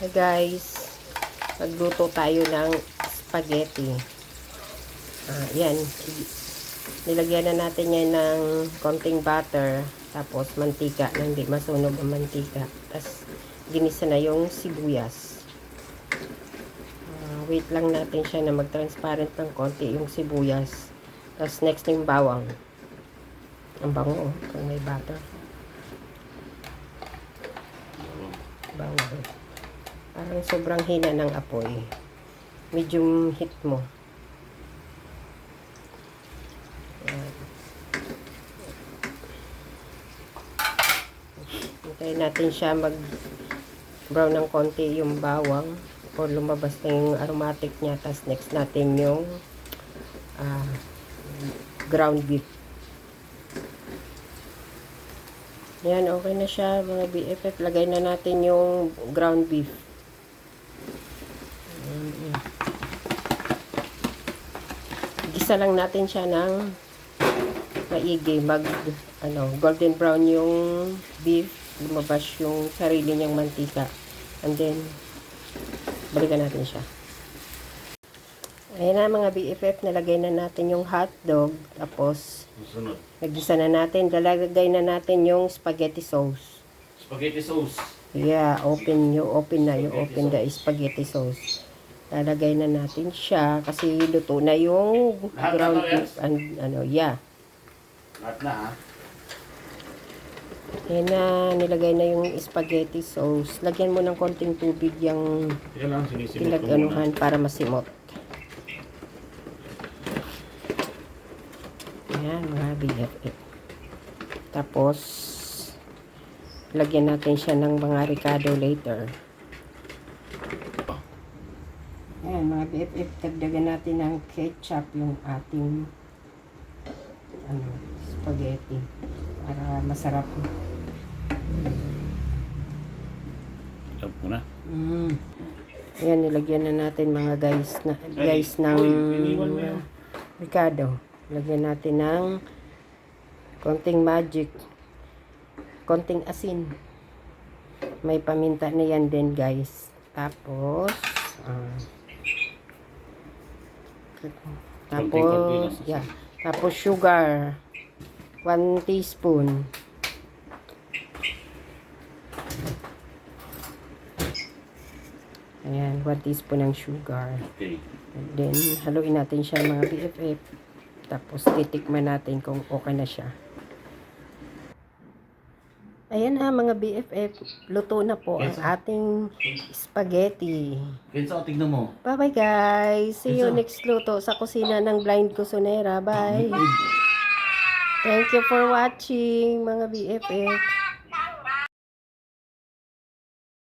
Hey guys, magluto tayo ng spaghetti. Yan. Nilagyan na natin yan ng konting butter. Tapos mantika na hindi masunog ang mantika. Tapos ginisa na yung sibuyas. Wait lang natin siya na mag-transparent ng konti yung sibuyas. Tapos next yung bawang. Ang bango kung may butter. Bawang. Parang sobrang hina ng apoy. Medium heat mo. Ayan. Hintayin natin siya mag-brown ng konti yung bawang o lumabas na yung aromatic niya. Tapos next natin yung ground beef. Yan, okay na siya mga BFF. Lagay na natin yung ground beef. Gisa lang natin siya ng maigi. Golden brown yung beef. Lumabas yung sarili niyang mantika. And then, balikan natin siya. Ayan na mga BFF. Nalagay na natin yung hotdog. Tapos, nagisa na natin. Lalagay na natin yung spaghetti sauce. Spaghetti sauce. Yeah, open the spaghetti sauce. Lalagay na natin siya kasi luto na yung ground beef and Lahat na ha. Ayan na, nilagay na yung spaghetti sauce. Lagyan mo ng konting tubig yung tilaganuhan para masimot. Ayan, mga BFF. Tapos, lagyan natin siya ng mga ricado later. Ayan, mga BFF, dagdagan natin ng ketchup yung ating spaghetti para masarap. Ketchup muna. Ayan, nilagyan na natin mga guys ng ricado. Lagyan natin ng konting magic, konting asin. May paminta na yan din guys. Tapos tapos sugar 1 teaspoon. Ayan, 1 teaspoon ng sugar. Okay. And then haluin natin siya mga BFF. Tapos titikman natin kung okay na siya. Ayan na mga BFF, luto na po ang ating spaghetti. Kenzo, tignan mo. Bye-bye guys. See you next luto sa kusina ng Blind Kusinera. Bye. Thank you for watching mga BFF.